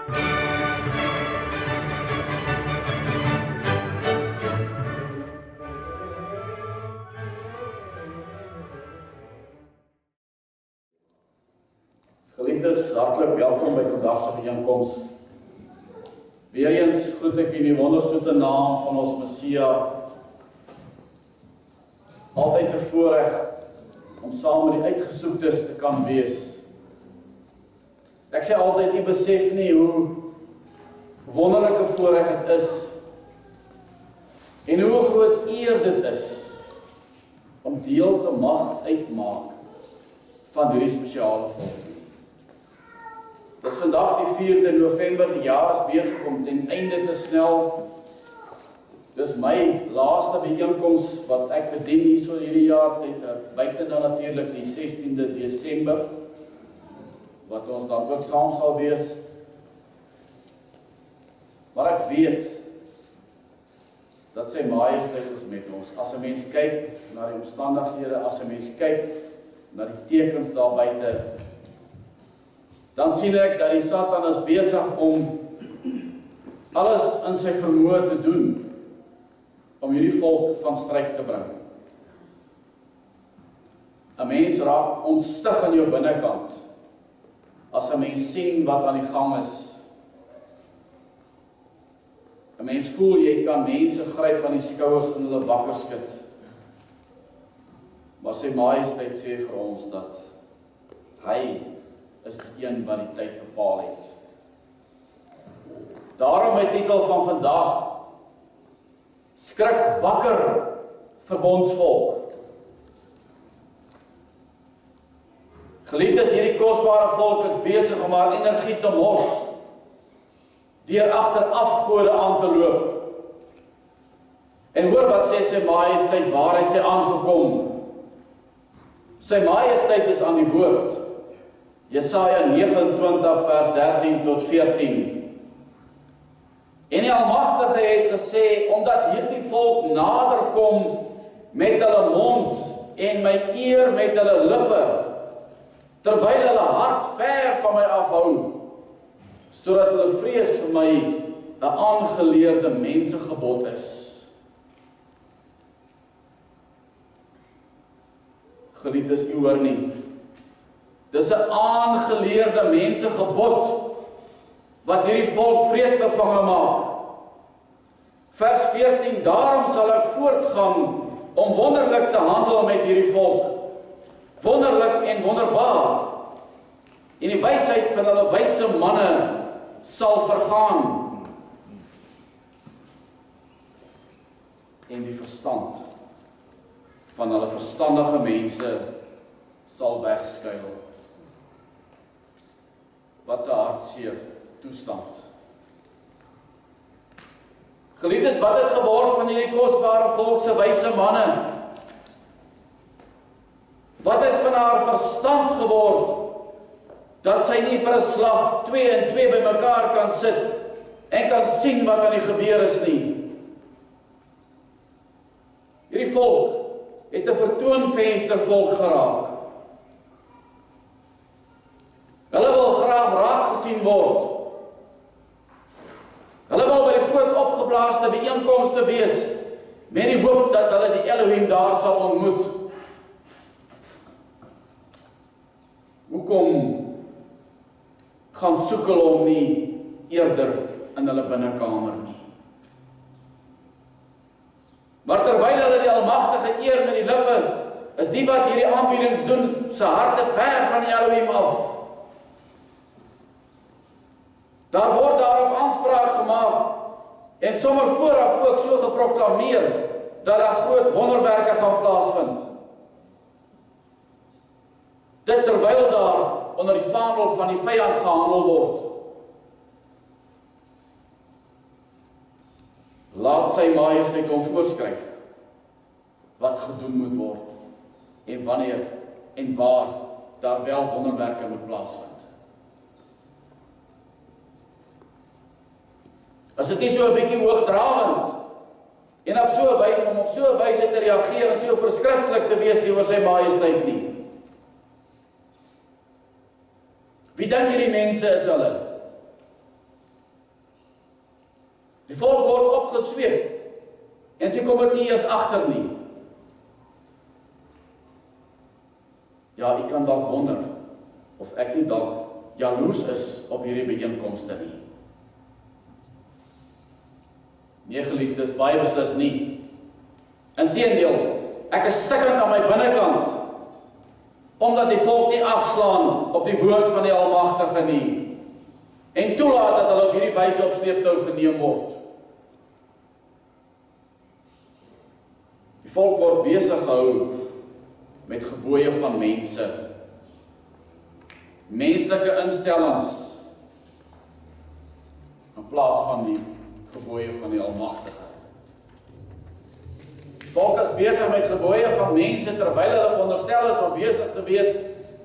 Geliefdes, hartlik welkom by vandag se bijeenkoms. Weereens groet ek in die wondersoete naam van ons Messia. Altyd 'n voorreg om saam met die uitgesoektes te kan wees. Ek sê altyd, nie besef nie hoe wonderlike voorreg dit is en hoe groot eer dit is om deel te mag uitmaak van hierdie spesiale volk. Dit is vandag die 4de November, die jaar is besig om ten einde te snel. Dis my laaste bijeenkoms wat ek bedien hier so hierdie jaar, buite dan natuurlik die 16de Desember, wat ons dan ook saam sal wees. Maar ek weet, dat sy majesteit is met ons. As 'n mens kyk na die omstandighede, as 'n mens kyk na die tekens daar buite, dan sien ek dat die Satan is besig om alles in sy vermoë te doen om hierdie volk van stryk te bring. 'n Mens raak ontstig in jou binnekant as 'n mens sien wat aan die gang is. 'n Mens voel jy kan mense gryp aan die skouers en hulle wakker skud. Maar sy majesteit sê vir ons dat hy is die een wat die tyd bepaal het. Daarom my titel van vandag, Skrik, Wakker, Verbondsvolk. Geliefdes, hierdie kosbare volk is besig om haar energie te mors, deur agter afgode aan te loop. En hoor wat sê sy majesteit, waar het sy aangekom? Sy majesteit is aan die woord. Jesaja 29 vers 13 tot 14. En die Almagtige het gesê, omdat hierdie volk nader kom met hulle mond en my eer met hulle lippe, terwyl hulle hart ver van my afhou, sodat hulle vrees vir my 'n aangeleerde mensegebod is. Geliefdes, u hoor nie. Dis 'n aangeleerde mensegebod wat hierdie volk vreesbevange maak. Vers 14, daarom sal ek voortgaan om wonderlik te handel met hierdie volk. Wonderlik en wonderbaar. En die wysheid van hulle wyse manne sal vergaan. En die verstand van hulle verstandige mense sal wegskuil. Wat 'n hartseer toestand. Geliefdes, wat het geword van hierdie kosbare volk se wyse manne? Wat het van haar verstand geword, dat sy nie vir 'n slag 2 en 2 bymekaar kan sit en kan sien wat aan die gebeur is nie? Hierdie volk het 'n vertoonvenstervolk geraak. Hulle wil graag raak gesien word. Hulle wil by die groot opgeblaaste bijeenkomste wees, met die hoop dat hulle die Elohim daar sal ontmoet. Hoekom gaan soek hulle hom nie eerder in hulle binnekamer nie? Maar terwyl hulle die Almagtige eer met die lippe, is die wat hierdie aanbiedings doen, se harte ver van die Elohim af. Daar word daarop aanspraak gemaak en sommer vooraf ook so geproklameer dat daar groot wonderwerke gaan plaasvind. Dit terwyl daar onder die vaandel van die vyand gehandel word. Laat sy majesteit hom voorskryf wat gedoen moet word en wanneer en waar daar wel wonderwerke moet plaasvind. As dit nie so 'n bietjie hoogdrawend en op so 'n wyse om op so 'n wyse te reageer en so verskriftelik te wees teenoor sy majesteit nie. Wie dink hierdie mense is hulle? kom dit nie eers agter nie. Ja, ek kan dalk wonder of ek nie dalk jaloers is op hierdie byeenkomste nie. Nee, geliefdes, baie beslis nie. Inteendeel, ek is stikkend aan my binnekant, omdat die volk nie afslaan op die woord van die Almagtige nie, en toelaat dat hulle op hierdie wyse op sleeptou geneem word. Die volk word besig gehou met gebooie van mense, menslike instellings, in plaas van die gebooie van die Almagtige. Die volk is besig met gebooie van mense, terwyl hulle veronderstel is om besig te wees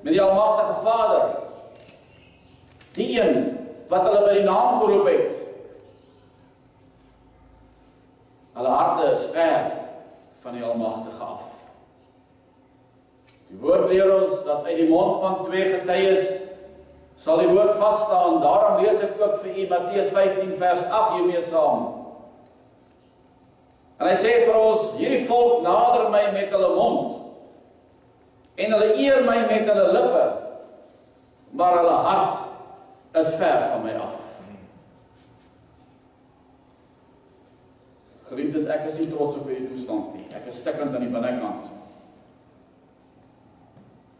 met die Almagtige Vader. Die een wat hulle by die naam geroep het. Hulle harte is ver van die Almagtige af. Die woord leer ons dat uit die mond van twee getuies sal die woord vasstaan. Daarom lees ek ook vir u Matteus 15 vers 8 hiermee saam. En hy sê vir ons, hierdie volk nader my met hulle mond, en hulle eer my met hulle lippe, maar hulle hart is ver van my af. Geliefdes, ek is nie trots op hierdie toestand nie. Ek is stikkend aan die binnekant.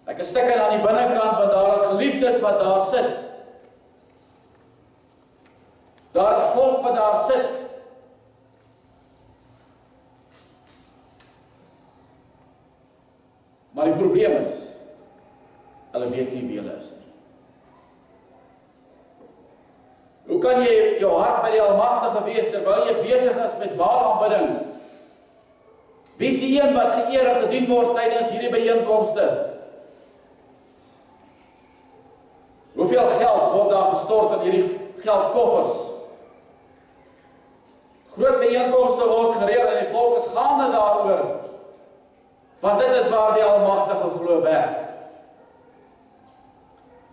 Ek is stikkend aan die binnekant, want daar is geliefdes wat daar sit. Daar is volk wat daar sit. Maar die probleem is, hulle weet nie wie hulle is nie. Hoe kan jy jou hart by die Almagtige wees, terwyl jy besig is met Baal-aanbidding? Wie is die een wat geëer en gedien word tydens hierdie byeenkomste? Hoeveel geld word daar gestort in hierdie geldkoffers? Groot byeenkomste word gereël en die volk is gaande daaroor, want dit is waar die Almagtige glo werk.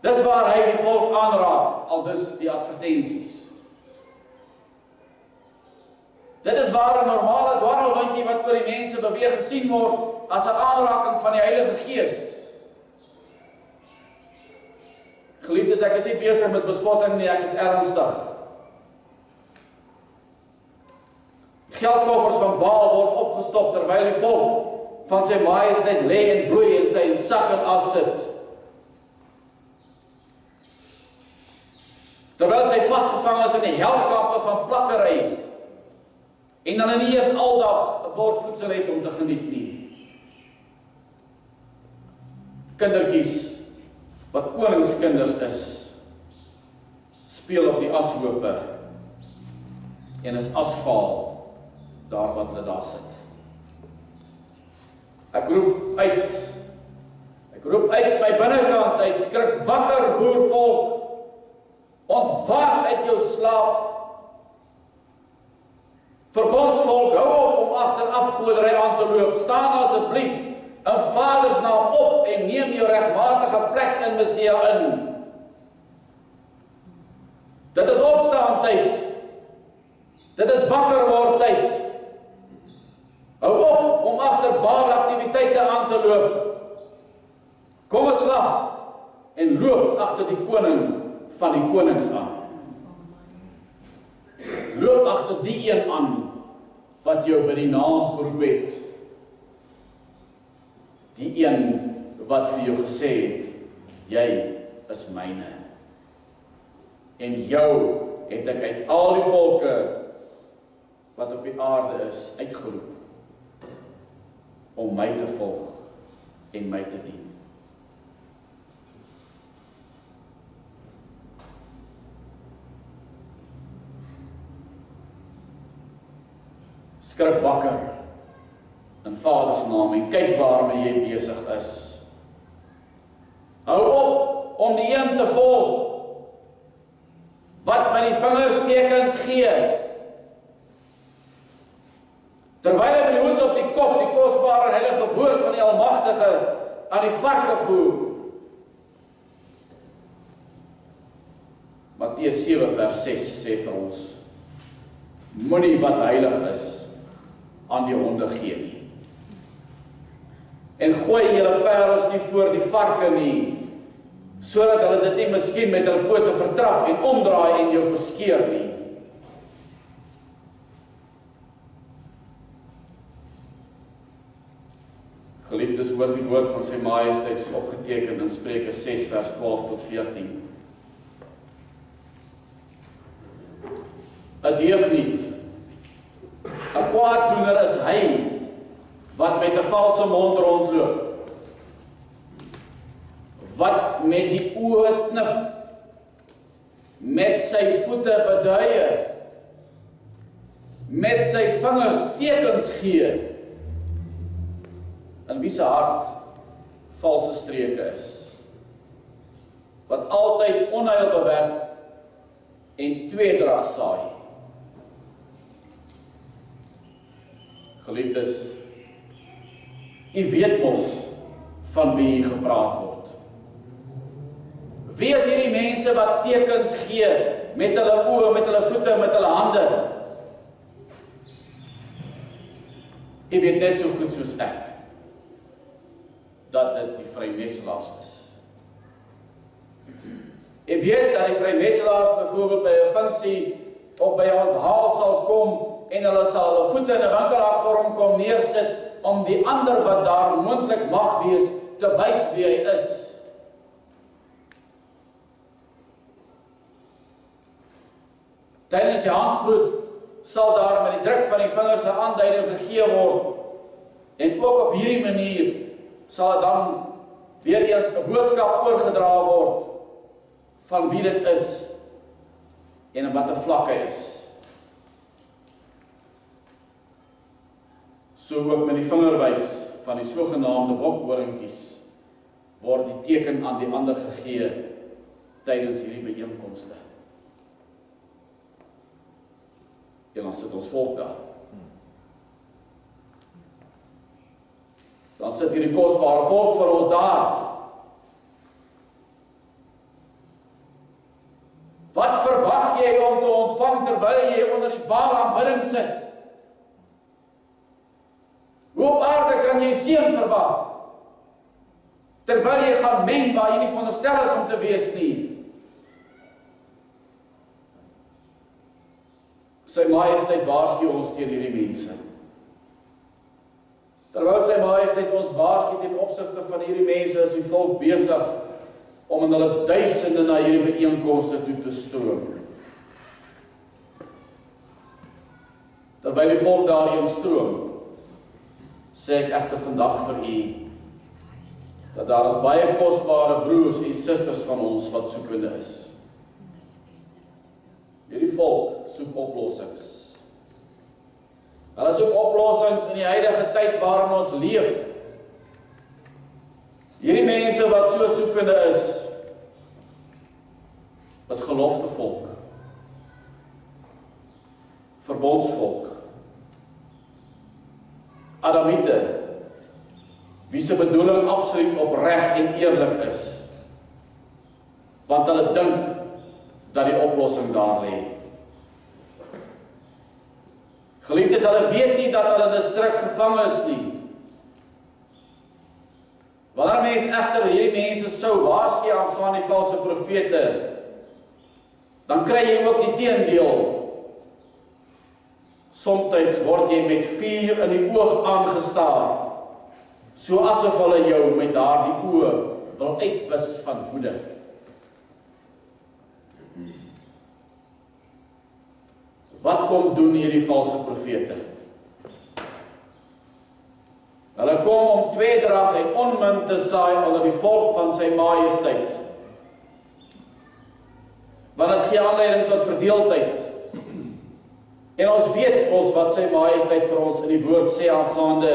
Dis waar hy die volk aanraak, al dus die advertensies. Dit is waar 'n normale dwarrelwindjie wat oor die mense beweeg gesien word as 'n aanraking van die Heilige Gees. Geliefdes, ek is nie besig met bespotting nie, ek is ernstig. Geldkoffers van Baal word opgestop terwyl die volk van sy majesteit lê en bloei en sy in sak en as sit. Terwyl sy vasgevang is in die helkampe van plakkery en dan nie eers aldag 'n bord voedsel het om te geniet nie. Kindertjies wat koningskinders is, speel op die ashope en is asfaal daar wat hulle daar sit. Ek roep uit my binnekant uit, skrik wakker boervolk, ontwaak uit jou slaap. Verbondsvolk, hou op om agter afgoderry aan te loop. Staan asseblief in Vader se naam op en neem jou regmatige plek in Messia in. Dit is opstaan tyd. Dit is wakker word tyd. Hou op om agter Baal aktiwiteite aan te loop. Kom 'n slag en loop agter die koning van die konings aan. Loop agter die een aan wat jou by die naam geroep het. Die een wat vir jou gesê het, jy is myne. En jou het ek uit al die volke wat op die aarde is, uitgeroep om my te volg en my te dien. Skrik wakker in Vader se naam en kyk waarmee jy besig is. Hou op om die een te volg wat my die vingerstekens gee. Terwyl hy met die hoed op die kop die kosbare heilige woord van die Almagtige aan die varke voer. Matteus 7 vers 6 sê vir ons, moenie wat heilig is aan die honde gee nie. En gooi julle parels nie voor die varke nie, sodat hulle dit nie miskien met hulle pote vertrap en omdraai en jou verskeer nie. Geliefdes, hoor die woord van sy majesteit soos opgeteken in Spreuke 6 vers 12 tot 14. 'n deugniet, 'n kwaaddoener is hy wat met 'n valse mond rondloop, wat met die oë knip, met sy voete beduie, met sy vingers tekens gee, in wie se hart valse streke is, wat altyd onheil bewerk en tweedrag saai. Geliefdes, u weet mos van wie hier gepraat word. Wie is hierdie mense wat tekens gee met hulle oë, met hulle voete, met hulle hande? U weet net so goed soos ek dat dit die vrymesselaars is. U weet dat die vrymesselaars byvoorbeeld by 'n funksie of by 'n onthaal sal kom en hulle sal hulle voete in 'n winkelaar vorm kom neersit om die ander wat daar moontlik mag wees te wys wie hy is. Tydens die handgroet sal daar met die druk van die vingers 'n aanduiding gegee word en ook op hierdie manier sal dan weer eens 'n boodskap oorgedra word van wie dit is en wat 'n vlak hy is. So ook met die vingerwys van die sogenaamde bokhoringkies word die teken aan die ander gegee tydens hierdie byeenkomste. En dan sit ons volk daar. Dan sit hierdie kosbare volk vir ons daar. Wat verwag jy om te ontvang terwyl jy onder die baal aanbidding sit? Hoe op aarde kan jy seën verwag terwyl jy gaan meng waar jy nie veronderstel is om te wees nie? Sy majesteit waarsku ons teen hierdie mense. Terwyl sy majesteit ons waarsku ten opsigte van hierdie mense, is die volk besig om in hulle duisende na hierdie byeenkomste toe te stroom. Terwyl die volk daarheen stroom, sê ek egter vandag vir u dat daar is baie kosbare broers en susters van ons wat soekende is. Hierdie volk soek oplossings. Hulle soek oplossings in die huidige tyd waarin ons leef. Hierdie mense wat so soekende is geloftevolk, Verbondsvolk, Adamite, wie se bedoeling absoluut opreg en eerlik is, want hulle dink dat die oplossing daar lê. Geliefdes, hulle weet nie dat hulle in 'n stryk gevang is nie. Wanneer mense egter hierdie mense sou waarsku aangaan die valse profete, dan kry jy ook die teendeel. Somtyds word jy met vuur in die oog aangestaar, so asof hulle jou met daardie oë wil uitwis van woede. Wat kom doen hierdie valse profete? Hulle kom om tweedrag en onmin te saai onder die volk van sy majesteit. Want dit gee aanleiding tot verdeeldheid. En ons weet ons wat sy majesteit vir ons in die woord sê aangaande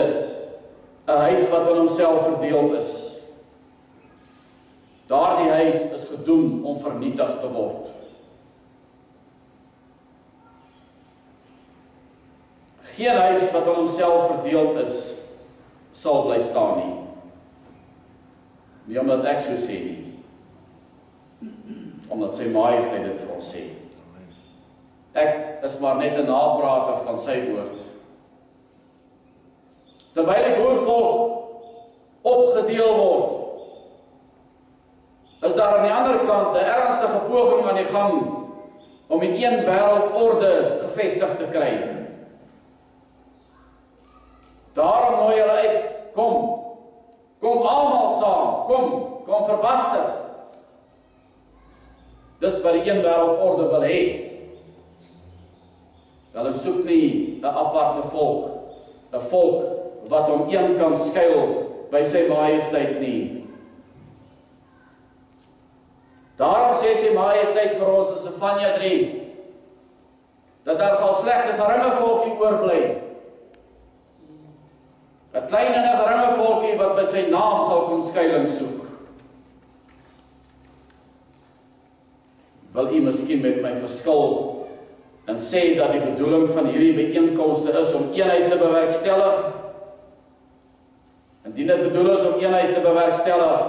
'n huis wat aan homself verdeeld is. Daardie huis is gedoem om vernietig te word. Geen huis wat aan homself verdeeld is, sal bly staan nie. Nie omdat ek so sê nie, omdat sy majesteit dit vir ons sê. Ek is maar net 'n naprater van sy woord. terwyl die boervolk opgedeel word, is daar aan die ander kant 'n ernstige poging aan die gang om die een wêreldorde gevestig te kry. Daarom nooi hulle uit, kom almal saam, kom verbaster. Dis wat die een wêreldorde wil hê. Hulle soek nie 'n aparte volk, 'n volk wat om een kan skuil by sy majesteit nie. Daarom sê sy majesteit vir ons in Sefanja 3, dat daar sal slegs 'n geringe volkie oorbly. 'n klein en 'n geringe volkie wat by sy naam sal kom skuilings soek. Wil u miskien met my verskil en sê dat die bedoeling van hierdie byeenkomste is om eenheid te bewerkstellig? Indien dit bedoel is om eenheid te bewerkstellig,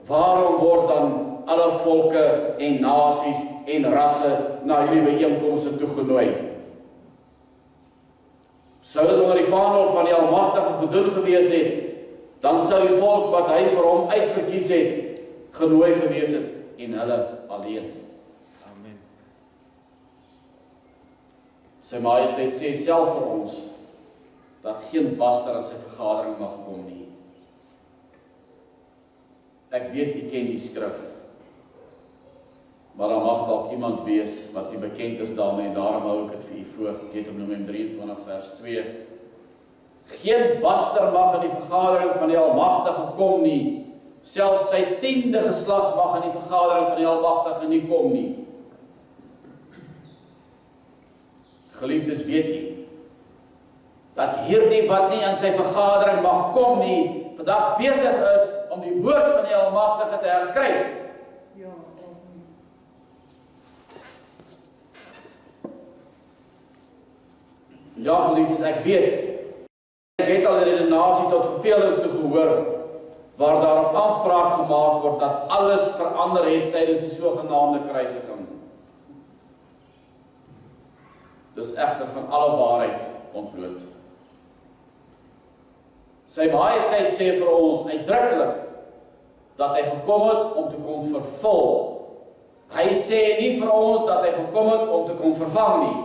waarom word dan alle volke en nasies en rasse na hierdie byeenkomste toegenooi? Sou dit onder die vaandel van die Almagtige gedoen gewees het, dan sou die volk wat hy vir hom uitverkies het, genooi gewees het en hulle alleen. Amen. Sy majesteit sê self vir ons, dat geen baster aan sy vergadering mag kom nie. Ek weet, u ken die skrif, maar daar mag dalk iemand wees wat nie bekend is daarmee, en daarom hou ek dit vir u voor. Deuteronomium 23 vers 2. Geen baster mag in die vergadering van die Almagtige kom nie, selfs sy 10de geslag mag in die vergadering van die Almagtige nie kom nie. Geliefdes, weet u, dat hierdie wat nie aan sy vergadering mag kom nie, vandag besig is om die woord van die Almagtige te herskryf. Ja, geliefdes, ek weet, ek het al die redenasie tot vervelings te gehoor, waar daarop aanspraak gemaak word dat alles verander het tydens die sogenaamde kruisiging. Dis egter van alle waarheid ontbloot. Sy majesteit sê vir ons uitdruklik dat hy gekom het om te kom vervul. Hy sê nie vir ons dat hy gekom het om te kom vervang nie.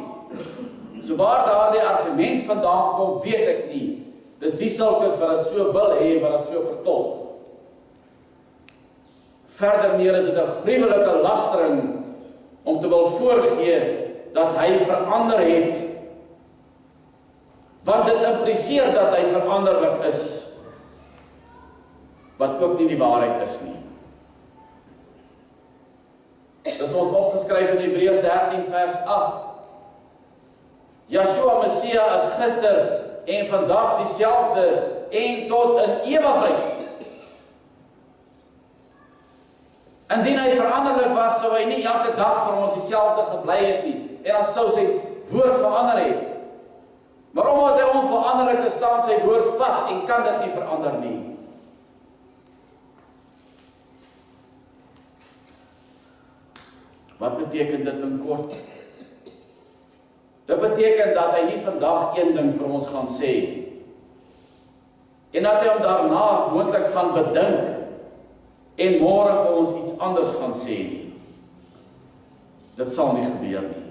So waar daardie argument vandaan kom, weet ek nie. Dis die sulkes wat dit so wil hê, wat dit so vertolk. Verder meer is dit 'n gruwelike lastering om te wil voorgee dat hy verander het, want dit impliseer dat hy veranderlik is, wat ook nie die waarheid is nie. Dit is ons opgeskryf in Hebreërs 13 vers 8. Yeshua Messia is gister en vandag dieselfde en tot in ewigheid. Indien hy veranderlik was, sou hy nie elke dag vir ons dieselfde gebly het nie, en dan sou sy woord verander het. Maar omdat hy onveranderlik is, staan sy woord vas en kan dit nie verander nie. Wat beteken dit in kort? Dit beteken dat hy nie vandag een ding vir ons gaan sê, en dat hy hom daarna moontlik gaan bedink, en môre vir ons iets anders gaan sê nie. Dit sal nie gebeur nie.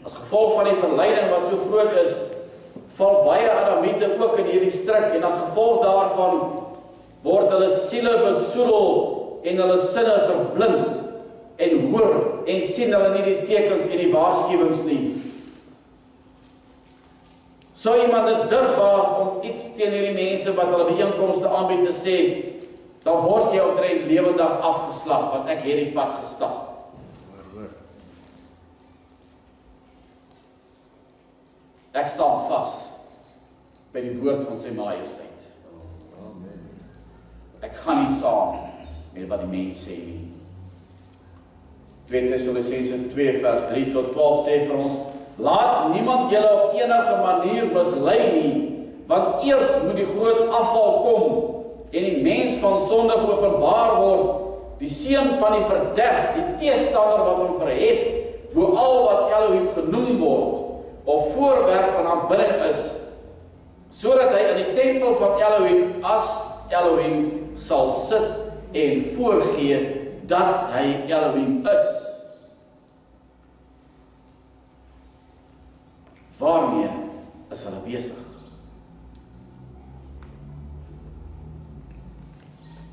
As gevolg van die verleiding wat so groot is, val baie Adamiete ook in hierdie strik, en as gevolg daarvan word hulle siele besoedel en hulle sinne verblind, en hoor en sien hulle nie die tekens en die waarskuwings nie. Sou iemand dit durf waag om iets teen hierdie mense wat hulle byeenkomste aanbied te sê, dan word jy omtrent lewendig afgeslag, want ek het die pad gestap. Ek staan vas by die woord van sy majesteit. Ek gaan nie saam met wat die mens sê nie. 2 Tessalonisense 2 vers 3 tot 12 sê vir ons, laat niemand julle op enige manier mislei nie, want eers moet die groot afval kom, en die mens van sonde geopenbaar word, die seun van die verderf, die teestander wat hom verhef, bo al wat Elohim genoem word, of voorwerp van aanbidding is, sodat hy in die tempel van Elohim as Elohim sal sit en voorgee dat hy Elohim is. Waarmee is hulle besig?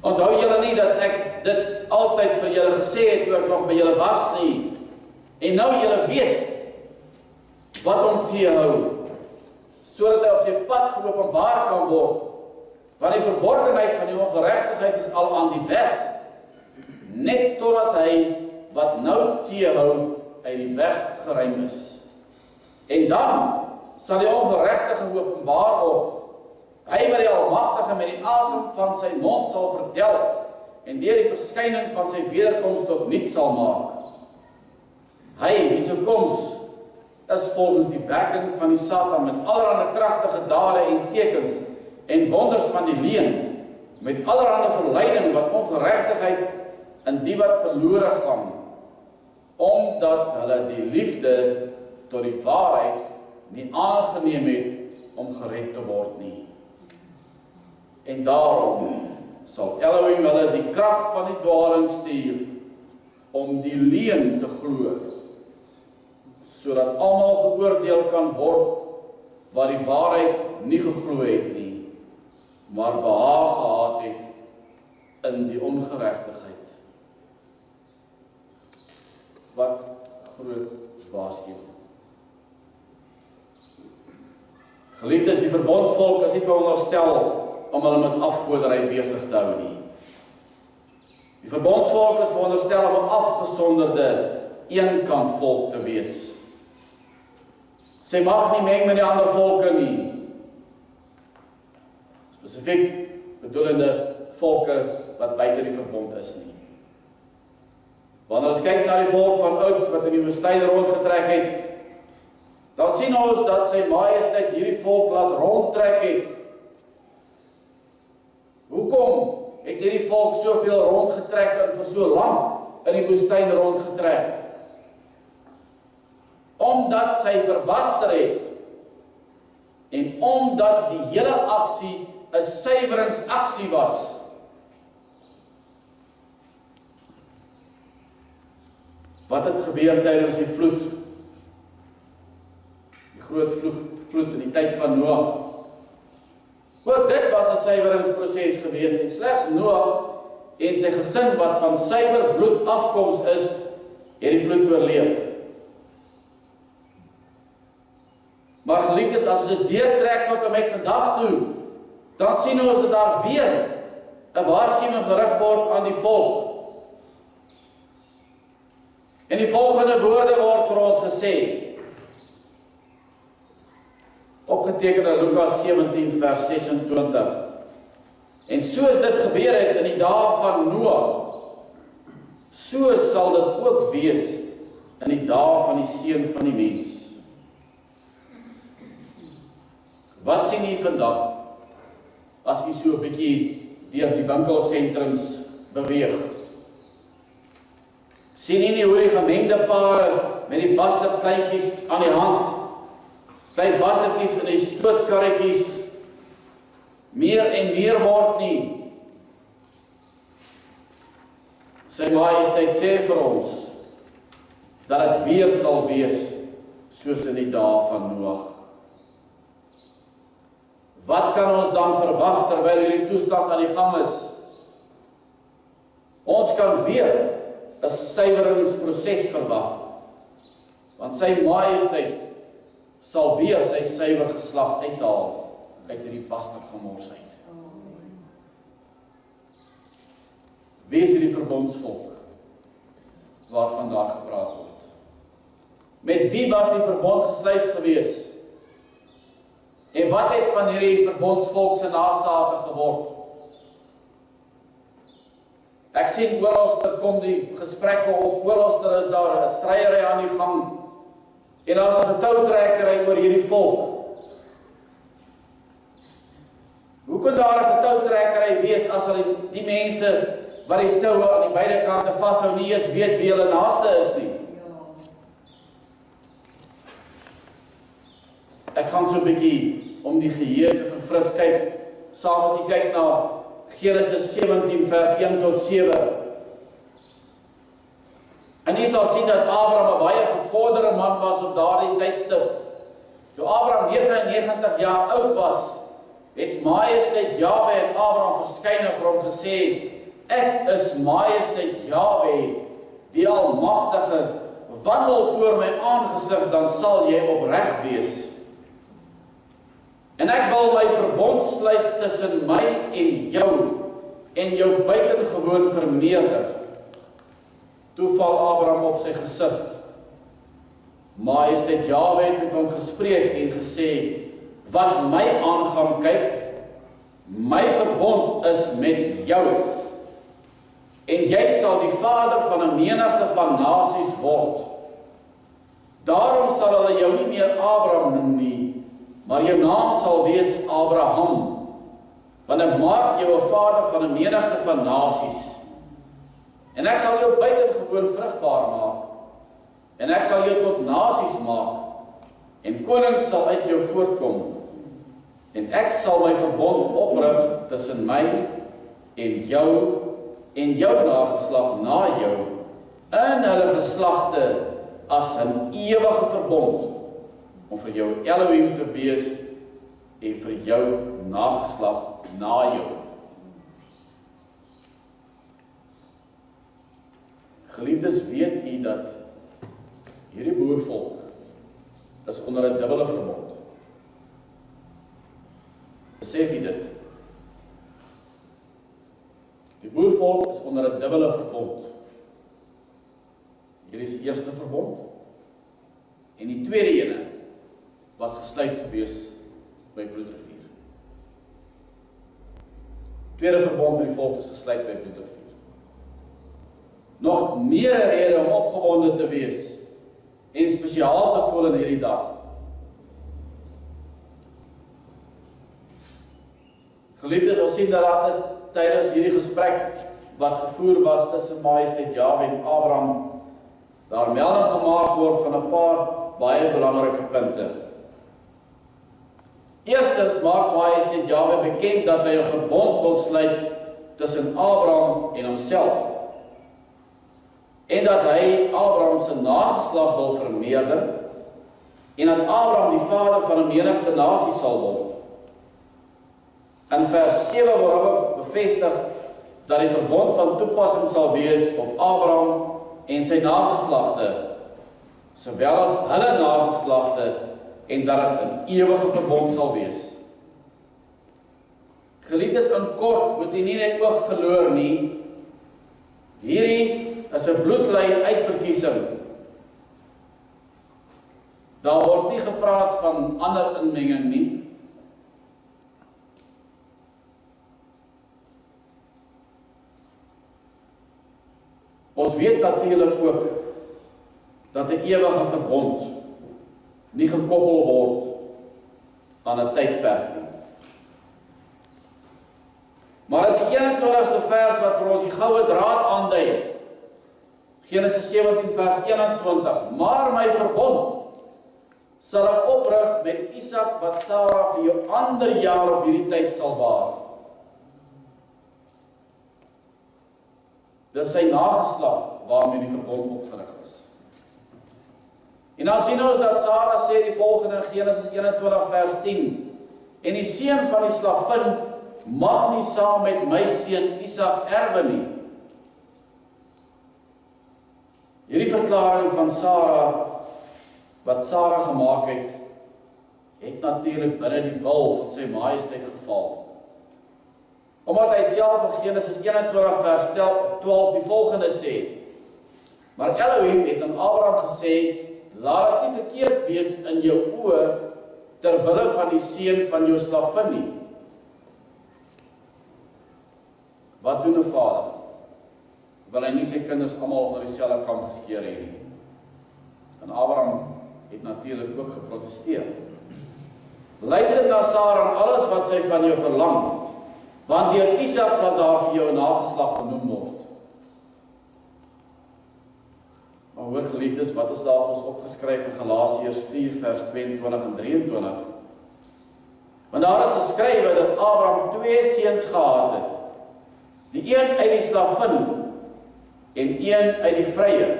Onthou julle nie dat ek dit altyd vir julle gesê het toe ek nog by julle was nie, en nou julle weet wat hom teehou, sodat hy op sy pad geopenbaar kan word, want die verborgenheid van die ongeregtigheid is al aan die werk, net totdat hy wat nou teehou uit die weg geruim is. En dan sal die ongeregtige geopenbaar word, hy wat die Almagtige met die asem van sy mond sal verdelg, en deur die verskyning van sy wederkoms tot niet sal maak. Hy, wie se koms, is volgens die werking van die Satan met allerhande kragtige dade en tekens en wonders van die leuen, met allerhande verleiding wat ongeregtigheid in die wat verlore gaan, omdat hulle die liefde tot die waarheid nie aangeneem het om gered te word nie. En daarom sal Elohim hulle die krag van die dwaling stuur om die leuen te glo, sodat almal geoordeel kan word wat die waarheid nie geglo het nie, maar behaag gehad het in die ongeregtigheid. Wat groot waarskuwing. Geliefdes, die verbondsvolk is nie veronderstel om hulle met afgoderry besig te hou nie. Die verbondsvolk is veronderstel om 'n afgesonderde eenkant volk te wees. Sy mag nie meng met die ander volke nie. Spesifiek bedoelende volke wat buite die verbond is nie. Wanneer ons kyk na die volk van ouds wat in die woestyn rondgetrek het, dan sien ons dat sy majesteit hierdie volk laat rondtrek het. Hoekom het hierdie volk soveel rondgetrek en vir so lank in die woestyn rondgetrek? Omdat sy verbaster het en omdat die hele aksie 'n suiweringsaksie was. Wat het gebeur tydens die vloed? Die groot vloed in die tyd van Noag. Ook dit was 'n suiweringsproses gewees en slegs Noag en sy gesin wat van suiwer bloed afkoms is, het die vloed oorleef. Maar geliefdes, as ons dit deurtrek tot en met vandag toe, dan sien ons dat daar weer 'n waarskuwing gerig word aan die volk. En die volgende woorde word vir ons gesê, opgeteken in Lukas 17 vers 26. En soos dit gebeur het in die dae van Noag, so sal dit ook wees in die dae van die Seun van die Mens. Wat sien u vandag as u so 'n bietjie deur die winkelsentrums beweeg? Sien u nie hoe die gemengde pare met die bastardkleintjies aan die hand, klein bastardjies in die stootkarretjies meer en meer word nie? Sy majesteit sê vir ons dat dit weer sal wees soos in die dae van Noag. Wat kan ons dan verwag terwyl hierdie toestand aan die gang is? Ons kan weer 'n suiweringsproses verwag, want sy majesteit sal weer sy suiwer geslag uithaal uit hierdie bastardgemors uit. Wie is hierdie verbondsvolk waarvan daar gepraat word? Met wie was die verbond gesluit gewees? En wat het van hierdie verbondsvolk se nasate geword? Ek sien oralster kom die gesprekke op, oralster is daar 'n stryery aan die gang, en daar's 'n getoutrekkery oor hierdie volk. Hoe kan daar 'n getoutrekkery wees as hulle die mense wat die toue aan die beide kante vashou nie eens weet wie hulle naaste is nie? Ek gaan so 'n bietjie om die geheue te verfris. Kyk, saam met u kyk na Genesis 17 vers 1 tot 7. En u sal sien dat Abraham 'n baie gevorderde man was op daardie tydstip. Toe Abraham 99 jaar oud was, het Majesteit Jahwe en Abraham verskyn en vir hom gesê, ek is Majesteit Jahwe, die Almagtige, wandel voor my aangesig, dan sal jy opreg wees. En ek wil my verbond sluit tussen my en jou buitengewoon vermeerder. Toe val Abraham op sy gesig. Majesteit Jahwe het met hom gespreek en gesê, wat my aangaan, kyk, my verbond is met jou. En jy sal die vader van 'n menigte van nasies word. Daarom sal hulle jou nie meer Abraham noem nie, maar jou naam sal wees Abraham, want ek maak jou 'n vader van 'n menigte van nasies. En ek sal jou buitengewoon vrugbaar maak, en ek sal jou tot nasies maak, en konings sal uit jou voortkom, en ek sal my verbond oprig tussen my en jou nageslag na jou, in hulle geslagte as 'n ewige verbond, om vir jou Elohim te wees, en vir jou nageslag na jou. Geliefdes, weet u dat hierdie boervolk is onder 'n dubbele verbond. Besef u dit? Die boervolk is onder 'n dubbele verbond. Hier is die eerste verbond, en die tweede ene was gesluit gewees by Bloedrivier. Tweede verbond met die volk is gesluit by Bloedrivier. Nog meer 'n rede om opgewonde te wees en spesiaal te voel in hierdie dag. Geliefdes, ons sien dat daar is tydens hierdie gesprek wat gevoer was tussen Majesteit Jahwe en Abraham, daar melding gemaak word van 'n paar baie belangrike punte. Eerstens maak Majesteit Jahwe bekend dat hy 'n verbond wil sluit tussen Abraham en homself, en dat hy Abraham se nageslag wil vermeerder, en dat Abraham die vader van 'n menigte nasie sal word. In vers 7 word ook bevestig dat die verbond van toepassing sal wees op Abraham en sy nageslagte, sowel as hulle nageslagte, en dat dit 'n ewige verbond sal wees. Geliefdes, in kort moet u nie net oog verloor nie, hierdie is 'n bloedlyn uitverkiesing. Daar word nie gepraat van ander inmenging nie. Ons weet natuurlik ook dat 'n ewige verbond nie gekoppel word aan 'n tydperk nie. Maar as die 21ste vers wat vir ons die goue draad aandui, Genesis 17 vers 21, maar my verbond sal ek oprig met Isak wat Sara vir jou ander jaar op hierdie tyd sal baar. Dis sy nageslag waarmee die verbond opgerig is. En dan sien ons dat Sara sê die volgende in Genesis 21 vers 10, en die seun van die slavin mag nie saam met my seun Isak erwe nie. Hierdie verklaring van Sara, wat Sara gemaak het natuurlik binne die wil van sy majesteit geval. Omdat hy self in Genesis 21 vers 12 die volgende sê, maar Elohim het aan Abraham gesê, laat dit nie verkeerd wees in jou oë ter wille van die seun van jou slavin nie. Wat doen 'n vader? Wil hy nie sy kinders almal onder dieselfde kam geskeer hê nie? En Abraham het natuurlik ook geprotesteer. Luister na Sara en alles wat sy van jou verlang, want deur Isak sal daar vir jou 'n nageslag genoem word. Maar hoor geliefdes, wat is daar vir ons opgeskryf in Galasiërs 4 vers 22 en 23? Want daar is geskrywe dat Abraham 2 seuns gehad het. Die een uit die slavin en een uit die vrye.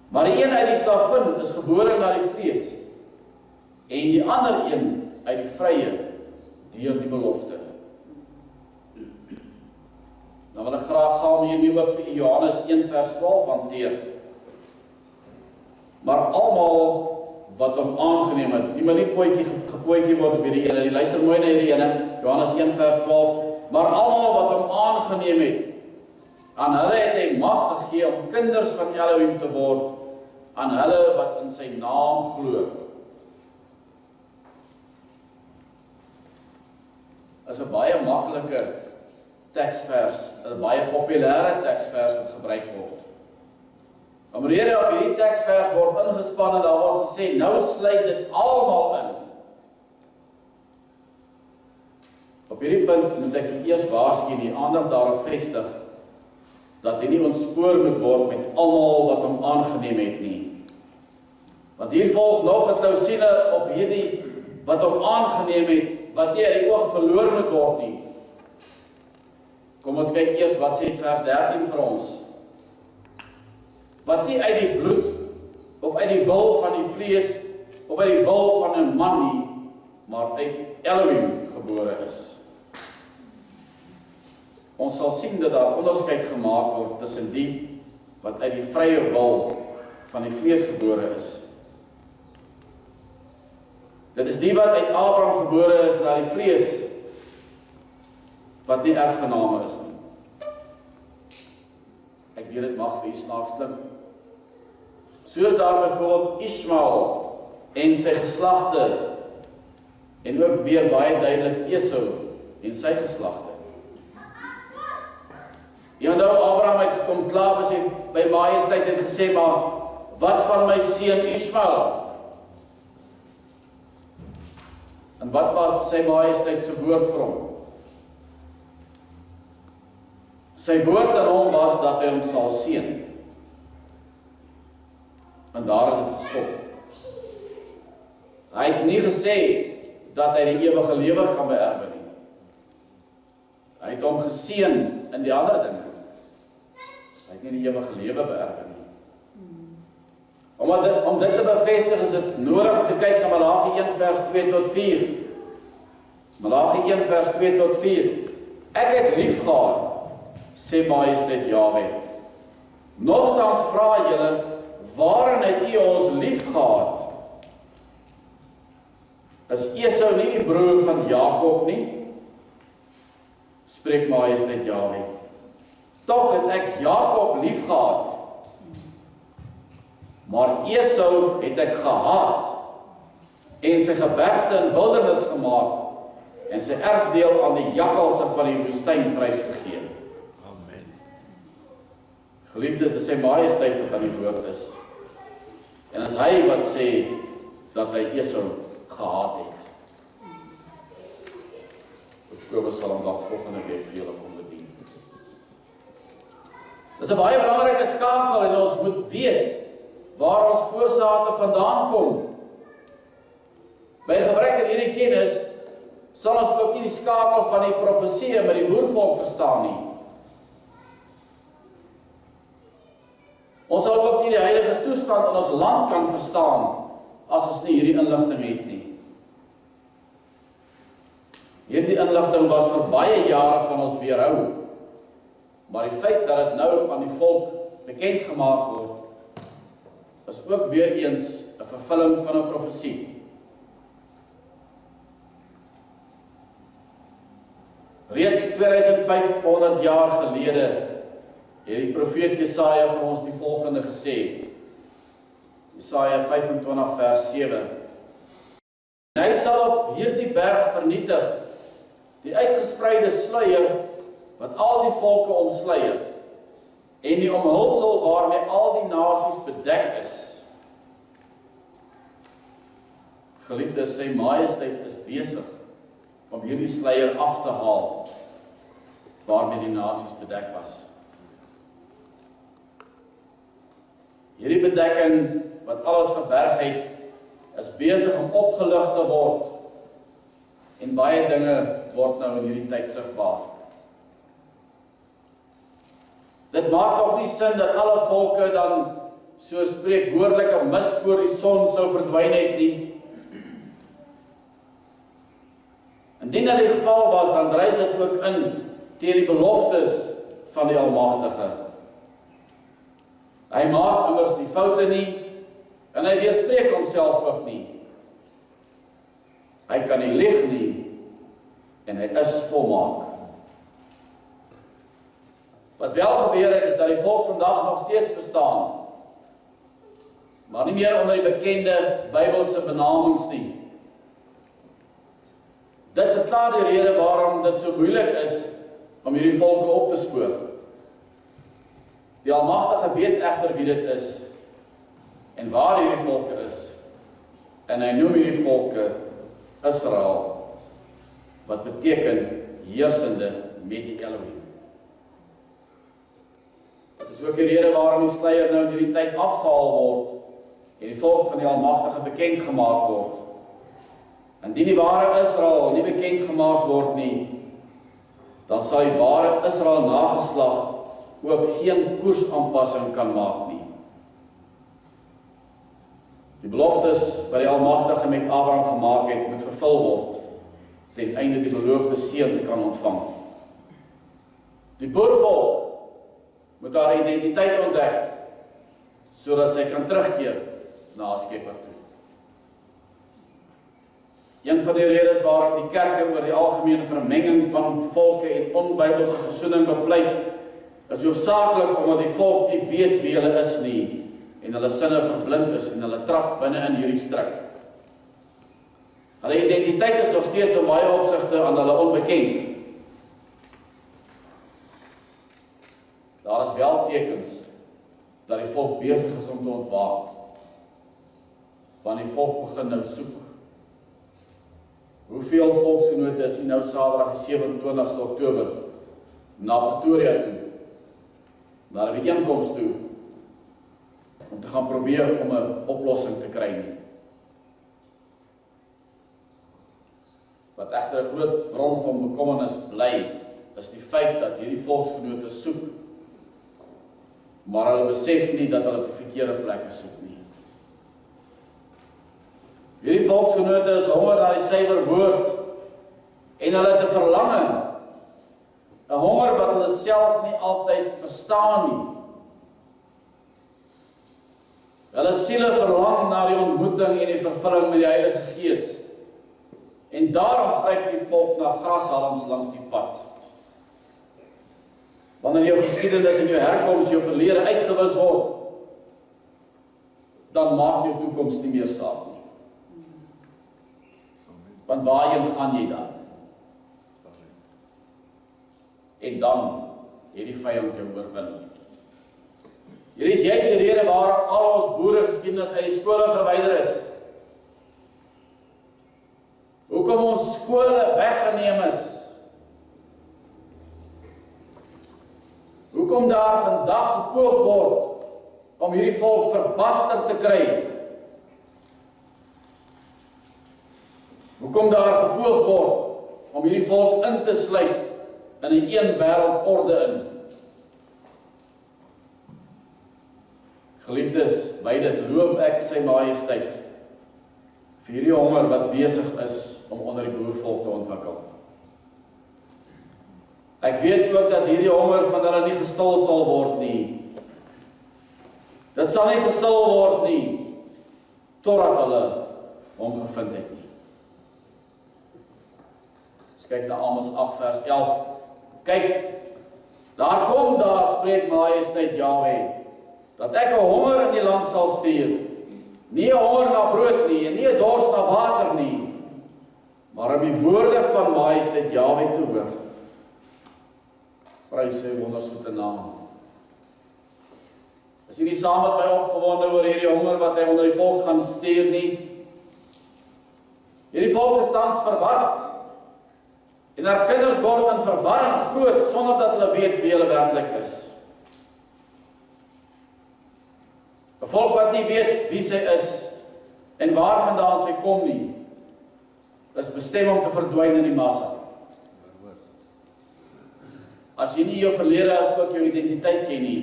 Maar die een uit die slavin is gebore na die vlees en die ander een uit die vrye deur die belofte. Dan wil ek graag saam hiermee ook vir Johannes 1 vers 12 hanteer. Maar almal wat hom aangeneem het, die moet nie gepootjie word op hierdie ene, die luister mooi na hierdie ene, Johannes 1 vers 12, maar almal wat hom aangeneem het, aan hulle het hy mag gegee om kinders van Elohim te word, aan hulle wat in sy naam glo. Is 'n baie maklike teksvers, 'n baie populêre teksvers wat gebruik word. Omrede op hierdie teksvers word ingespan en daar word gesê, nou sluit dit almal in. Op hierdie punt moet ek eers waarsku die aandag daarop vestig, dat hy nie ontspoor moet word met almal wat hom aangeneem het nie. Want hier volg nog 'n klousule op hierdie wat hom aangeneem het, wat nie uit die oog verloor moet word nie. Kom ons kyk eers wat sê vers 13 vir ons. Wat nie uit die bloed, of uit die wil van die vlees, of uit die wil van 'n man nie, maar uit Elohim gebore is. Ons sal sien dat daar onderskeid gemaak word tussen die wat uit die vrye wil van die vlees gebore is. Dit is die wat uit Abraham gebore is na die vlees, wat nie erfgename is nie. Ek weet dit mag vir u snaaks klink. Soos daar byvoorbeeld Ismael en sy geslagte, en ook weer baie duidelik Esau en sy geslagte. Jy onthou Abraham het gekom klaar by majesteit en gesê, maar wat van my seun Ismael? En wat was sy majesteit se woord vir hom? Sy woord aan hom was dat hy hom sal seën. En daar het dit gestop. Hy het nie gesê dat hy die ewige lewe kan beerwe nie. Hy het hom geseën in die ander dinge. Hy het nie die ewige lewe beerwe nie. Om dit te bevestig is dit nodig om te kyk na Malagi 1 vers 2 tot 4. Malagi 1 vers 2 tot 4. Ek het lief gehad, sê Majesteit Jahwe. Nogtans vra julle, waarin het u ons lief gehad? Is Esau nie die broer van Jakob nie? Spreek Majesteit Jahwe. Tog het ek Jakob lief gehad, maar Esau het ek gehaat en sy gebergte in wildernis gemaak en sy erfdeel aan die jakkalse van die woestyn prysgegee. Amen. Geliefdes, dis sy majesteit wat aan die woord is. En is hy wat sê dat hy Esau gehaat het. Kobus sal hom dalk volgende week vir julle kom bedien. Dis 'n baie belangrike skakel en ons moet weet waar ons voorsate vandaan kom. By gebrek aan hierdie kennis sal ons ook nie die skakel van die profesie met die boervolk verstaan nie. Ons sal ook nie die huidige toestand in ons land kan verstaan as ons nie hierdie inligting het nie. Hierdie inligting was vir baie jare van ons weerhou, maar die feit dat dit nou aan die volk bekend gemaak word, is ook weer eens 'n vervulling van 'n profesie. Reeds 2500 jaar gelede het die profeet Jesaja vir ons die volgende gesê. Jesaja 25 vers 7. En hy sal op hierdie berg vernietig die uitgespreide sluier wat al die volke omsluier en die omhulsel waarmee al die nasies bedek is. Geliefdes, sy majesteit is besig om hierdie sluier af te haal waarmee die nasies bedek was. Hierdie bedekking wat alles verberg het, is besig om opgelig te word En baie dinge word nou in hierdie tyd sigbaar. Dit maak nog nie sin dat alle volke dan so spreekwoordelike mis voor die son sou verdwyn het nie. Indien dit die geval was, dan dryf dit ook in teen die beloftes van die Almagtige. Hy maak immers die foute nie, en hy weerspreek homself ook nie. Hy kan nie lieg nie, en hy is volmaak. Wat wel gebeur het, is dat die volk vandag nog steeds bestaan, maar nie meer onder die bekende Bybelse benamings nie. Dit verklaar die rede waarom dit so moeilik is om hierdie volke op te spoor. Die Almagtige weet egter wie dit is en waar hierdie volke is. En hy noem hierdie volke Israel, wat beteken heersende met die Elohim. Dit is ook die rede waarom die sluier nou in hierdie tyd afgehaal word en die volk van die Almagtige bekend gemaak word. Indien die ware Israel nie bekend gemaak word nie, dan sal die ware Israel nageslag ook geen koersaanpassing kan maak nie. Die beloftes wat die Almagtige met Abraham gemaak het, moet vervul word, ten einde die beloofde seun te kan ontvang. Die boervolk moet haar identiteit ontdek, sodat sy kan terugkeer na haar Skepper toe. Een van die redes waarom die kerke oor die algemene vermenging van volke en onbybelse versoening bepleit, is hoofsaaklik omdat die volk nie weet wie hulle is nie, en hulle sinne verblind is en hulle trap binne in hierdie stryk. Hulle identiteit is nog steeds in baie opsigte aan hulle onbekend. Daar is wel tekens dat die volk besig is om te ontwaak, want die volk begin nou soek. Hoeveel volksgenote is nou Saterdag die 27ste Oktober na Pretoria toe, na 'n byeenkoms toe, om te gaan probeer om 'n oplossing te kry nie. Wat egter 'n groot bron van bekommernis bly, is die feit dat hierdie volksgenote soek, maar hulle besef nie dat hulle op die verkeerde plekke soek nie. Hierdie volksgenote is honger na die suiwer woord, en hulle het 'n verlange, 'n honger wat hulle self nie altyd verstaan nie. Hulle siele verlang na die ontmoeting en die vervulling met die Heilige Gees, en daarom gryp die volk na grashalms langs die pad. Wanneer jou geskiedenis en jou herkoms, jou verlede uitgewis word, dan maak jou toekoms nie meer saak nie. Want waarheen gaan jy dan? En dan het die vyand jou oorwin. Hier is juist die rede waarom al ons boeregeskiedenis uit die skole verwyder is. Hoekom ons skole weggeneem is. Hoekom daar vandag gepoog word om hierdie volk verbaster te kry. Hoekom daar gepoog word om hierdie volk in te sluit in 'n een wêreldorde in. Geliefdes, by dit loof ek sy majesteit vir hierdie honger wat besig is om onder die boervolk te ontwikkel. Ek weet ook dat hierdie honger van hulle nie gestil sal word nie. Dit sal nie gestil word nie, totdat hulle hom gevind het nie. Ons kyk na Amos 8 vers 11. Kyk, daar kom daar, spreek majesteit Jahwe, dat ek 'n honger in die land sal stuur. Nie 'n honger na brood nie, en nie 'n dors na water nie, maar om die woorde van majesteit Jahwe te hoor. Prys sy wondersoete naam. Is jy nie saam met my opgewonde oor hierdie honger wat hy onder die volk gaan stuur nie? Hierdie volk is tans verward. En haar kinders word in verwarring groot, sonder dat hulle weet wie hulle werklik is. 'n Volk wat nie weet wie sy is, en waar vandaan sy kom nie. is bestem om te verdwyn in die massa. As jy nie jou verlede as ook jou identiteit ken nie,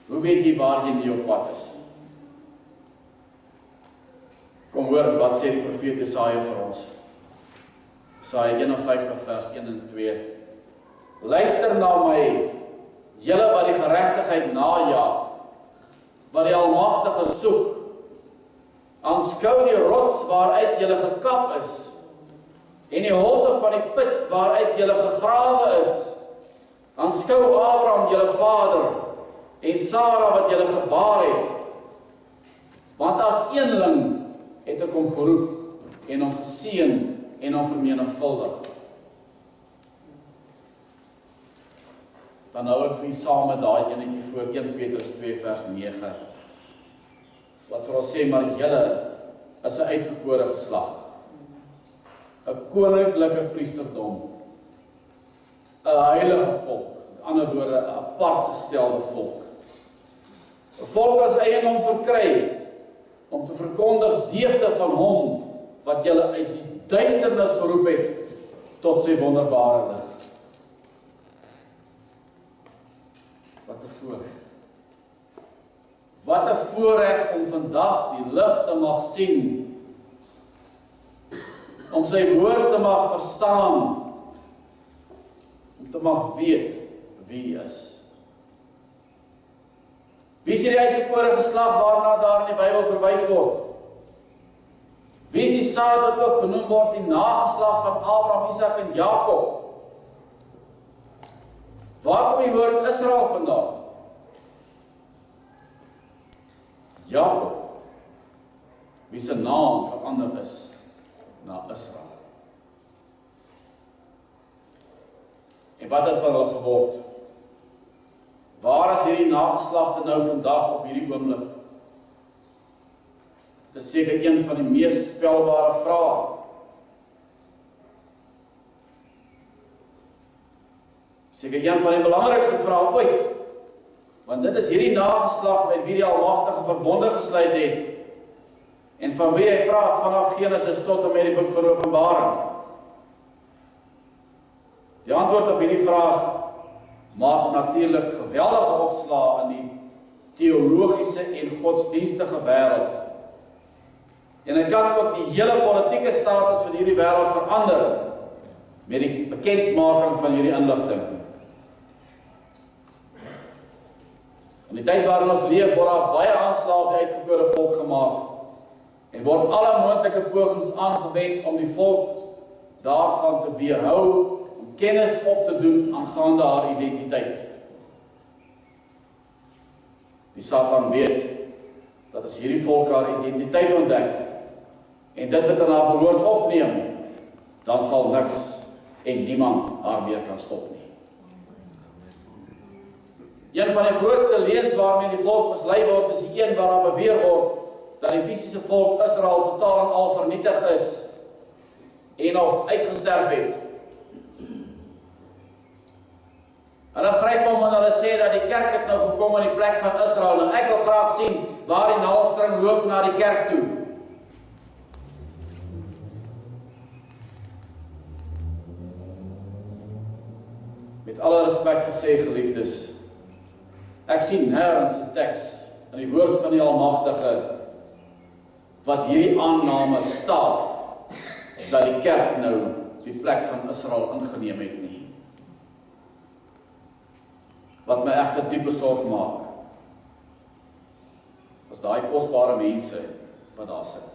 hoe weet jy waar jy nie op pad is? Kom hoor, wat sê die profeet Jesaja vir ons? Jesaja 51 vers 1 en 2. Luister na my, julle wat die geregtigheid najaag, wat die Almagtige soek. Aanskou die rots waaruit julle gekap is, en die holte van die put waaruit julle gegrawe is. Aanskou Abraham julle vader, en Sara wat julle gebaar het. Want as eenling het ek hom geroep, en hom geseën, en hom vermenigvuldig. Dan hou ek vir u saam met daai enetjie voor 1 Petrus 2 vers 9. Wat vir ons sê, maar julle is 'n uitverkore geslag, 'n koninklike priesterdom, 'n heilige volk, met ander woorde 'n apart gestelde volk. 'n Volk as eiendom verkry om te verkondig deugde van hom wat julle uit die duisternis geroep het tot sy wonderbare lig. Wat 'n voorreg. Wat 'n voorreg om vandag die lig te mag sien, om sy woord te mag verstaan, om te mag weet wie hy is. Wie is die uitverkore geslag waarna daar in die Bybel verwys word? Wie is die saad wat ook genoem word die nageslag van Abraham, Isak en Jakob? Waar kom die woord Israel vandaan? Jakob, wie sy naam verander is na Israel. En wat het van hulle geword? Waar is hierdie nageslagte nou vandag op hierdie oomblik? Dit is seker een van die mees spelbare vrae. Seker een van die belangrikste vrae ooit. Want dit is hierdie nageslag met wie die Almagtige verbonde gesluit het, en van wie hy praat vanaf Genesis tot en met die boek van Openbaring. Die antwoord op hierdie vraag maak natuurlik geweldige opslae in die teologiese en godsdienstige wêreld. En hy kan ook die hele politieke status van hierdie wêreld verander met die bekendmaking van hierdie inligting. In die tyd waarin ons leef, word daar baie aanslae op die uitverkore volk gemaak en word alle moontlike pogings aangewend om die volk daarvan te weerhou, om kennis op te doen aangaande haar identiteit. Die Satan weet dat as hierdie volk haar identiteit ontdek en dit wat aan haar behoort opneem, dan sal niks en niemand haar weer kan stop nie. Een van die grootste leuns waarmee die volk mislei word, is die een waar daar beweer word dat die fisiese volk Israel totaal en al vernietig is en of uitgesterf het. Hulle gryp hom en hulle sê dat die kerk het nou gekom in die plek van Israel, en ek wil graag sien waar die naalstring loop na die kerk toe. Met alle respek gesê, geliefdes, ek sien nêrens 'n teks in die woord van die Almagtige wat hierdie aanname staaf dat die kerk nou die plek van Israel ingeneem het nie. Wat my egter diepe sorg maak, is daai kosbare mense wat daar sit.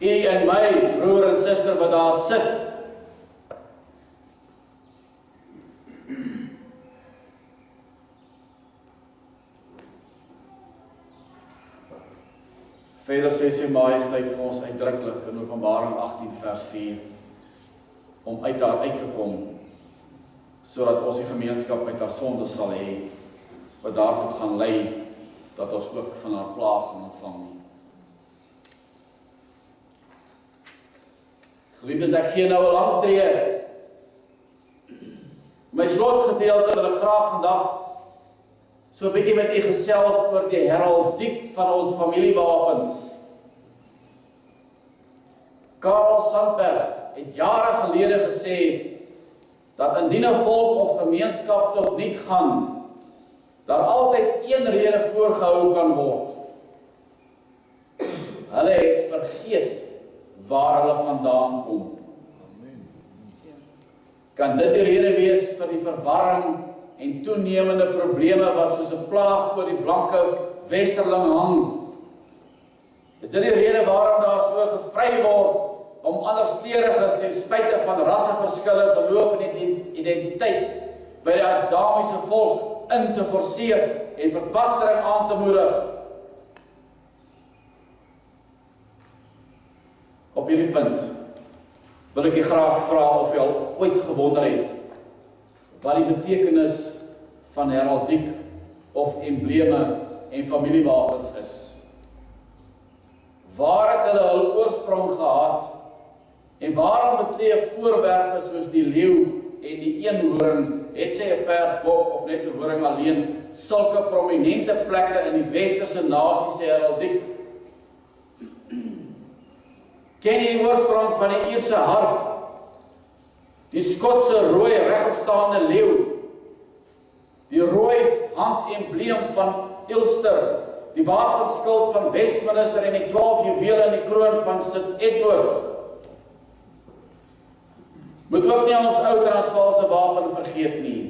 U en my broer en suster wat daar sit, verder sê sy majesteit vir ons uitdruklik in Openbaring 18 vers 4, om uit haar uit te kom, sodat ons die gemeenskap met haar sonde sal hê, wat daartoe gaan lei, dat ons ook van haar plaag gaan ontvang nie. Geliefdes, ek gee nou 'n lang tree. My slotgedeelte wil ek graag vandag so 'n bietjie met u gesels oor die heraldiek van ons familiewapens. Karl Sandberg het jare gelede gesê dat indien 'n volk of gemeenskap tot niet gaan, daar altyd een rede voorgehou kan word. Hulle het vergeet waar hulle vandaan kom. Kan dit die rede wees vir die verwarring en toenemende probleme wat soos 'n plaag oor die blanke westerling hang? Is dit die rede waarom daar so gevry word om anderskleuriges ten spyte van rasseverskille, geloof en identiteit by die Adamiese volk in te forceer en verbastering aan te moedig? Op hierdie punt wil ek u graag vra of u al ooit gewonder het wat die betekenis van heraldiek of embleme en familiewapens is. Waar het hulle hul oorsprong gehad en waarom betlee voorwerpe soos die leeu en die eenhoorn, het sy 'n perd, bok of net 'n horing alleen, sulke prominente plekke in die westerse nasies se heraldiek? Ken jy die oorsprong van die Ierse harp, die Skotse rooi regopstaande leeu, die rooi handembleem van Ulster, die wapenskild van Westminster en die 12 juwele in die kroon van St. Edward? Moet ook nie ons ou Transvaalse wapen vergeet nie.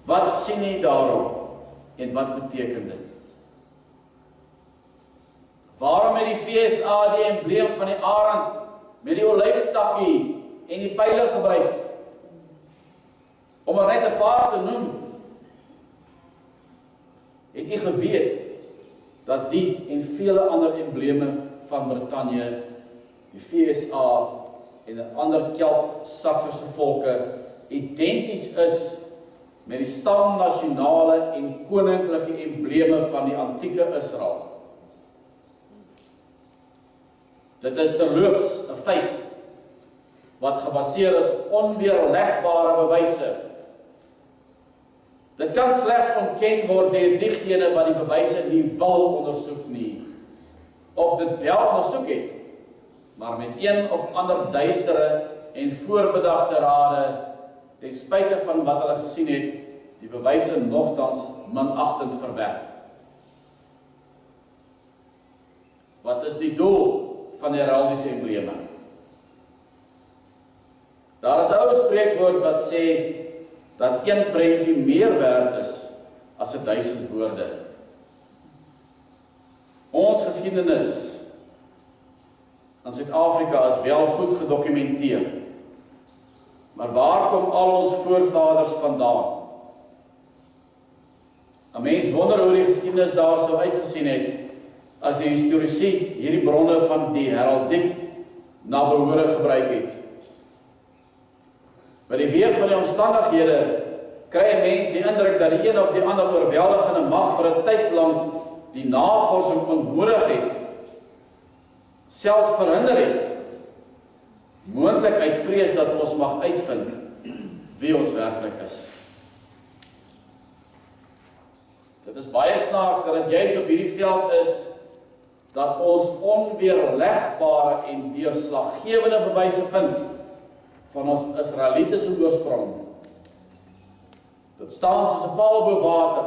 Wat sien jy daarop en wat beteken dit? Waarom het die FSA die embleem van die arend met die olyftakkie en die pyle gebruik? Om er net 'n paar te noem. Het jy geweet dat die en vele ander embleme van Brittanje, die FSA en die ander Kelt-Sakserse volke identies is met die stamnasionale en koninklike embleme van die antieke Israel? Dit is terloops 'n feit wat gebaseer is op onweerlegbare bewyse. Dit kan slegs ontken word deur diegene wat die bewyse nie wil ondersoek nie, of dit wel ondersoek het, maar met een of ander duistere en voorbedagte rade, ten spyte van wat hulle gesien het, die bewyse nogtans minagtend verwerp. Wat is die doel van die heraldiese embleme? Daar is 'n ou spreekwoord wat sê dat een prentjie meer werd is as 1000 woorde. Ons geskiedenis in Suid-Afrika is wel goed gedokumenteer. Maar waar kom al ons voorvaders vandaan? 'n Mens wonder hoe die geskiedenis daar sou uitgesien het as die historiese hierdie bronne van die heraldiek na behore gebruik het. By die weeg van die omstandighede kry 'n mens die indruk dat die een of die ander oorweldigende mag vir 'n tyd lank die navorsing ontmoedig het, selfs verhinder het, moontlik uit vrees dat ons mag uitvind wie ons werklik is. Dit is baie snaaks dat dit juis op hierdie veld is dat ons onweerlegbare en deurslaggewende bewyse vind van ons Israelitiese oorsprong. Dit staan soos 'n paal bo water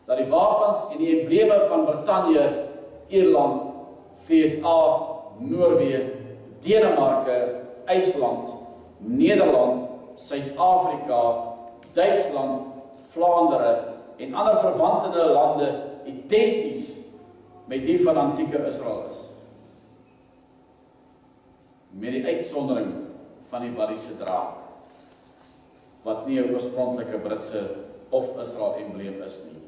dat die wapens en die embleme van Brittanje, Ierland, FSA, Noorwe, Denemarke, IJsland, Nederland, Suid-Afrika, Duitsland, Vlaandere en ander verwante lande identies met die van antieke Israel is. Met die uitsondering van die Walliese draak, wat nie 'n oorspronklike Britse of Israel embleem is nie.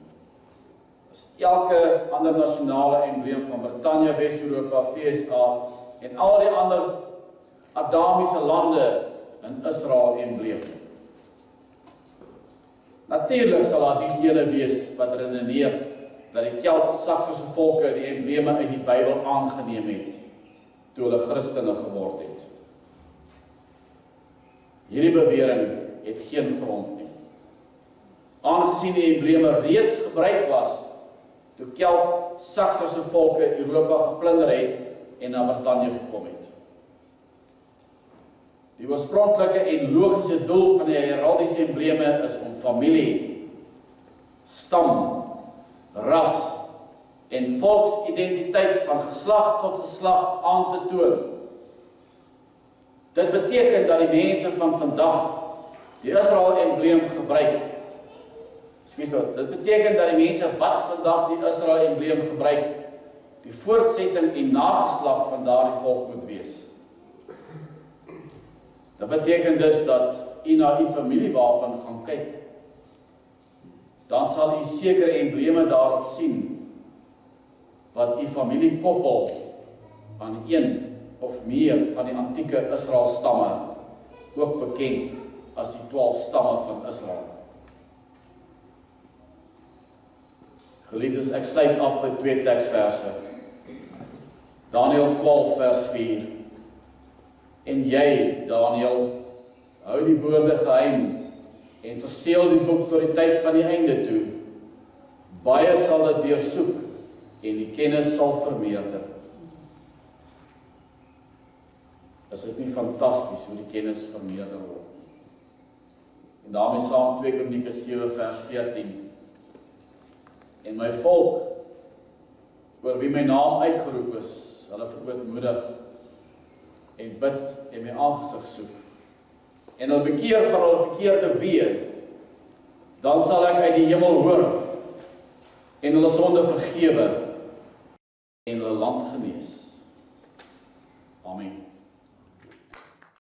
Is elke ander nasionale embleem van Brittanje, Wes-Europa, FSA en al die ander Adamiese lande in Israel embleem. Natuurlik sal daar diegene wees wat redeneer dat die Kelt-Sakserse volke die embleme uit die Bybel aangeneem het toe hulle Christene geword het. Hierdie bewering het geen grond nie. Aangesien die embleme reeds gebruik was toe Kelt-Sakserse volke Europa geplunder het en na Brittanje gekom het. Die oorspronklike en logiese doel van die heraldiese embleme is om familie, stam, ras en volksidentiteit van geslag tot geslag aan te toon. Dit beteken dat die mense van vandag die Israel-embleem gebruik. Dit beteken dat die mense wat vandag die Israel-embleem gebruik, die voortsetting en nageslag van daardie volk moet wees. Dit beteken dus dat u na u familiewapen gaan kyk. Dan sal u sekere embleme daarop sien wat u familie koppel aan een of meer van die antieke Israel stamme, ook bekend as die 12 stamme van Israel. Geliefdes, ek sluit af by 2 teksverse. Daniël 12 vers 4. En jy, Daniël, hou die woorde geheim en verseël die boek tot die tyd van die einde toe. Baie sal dit deursoek en die kennis sal vermeerder. Is dit nie fantasties hoe die kennis vermeerder word? En daarmee saam 2 Kronieke 7 vers 14. En my volk, oor wie my naam uitgeroep is, hulle verootmoedig en bid en my aangesig soek. En hulle bekeer van hulle verkeerde weë, dan sal ek uit die hemel hoor en hulle sonde vergewe en hulle land genees. Amen.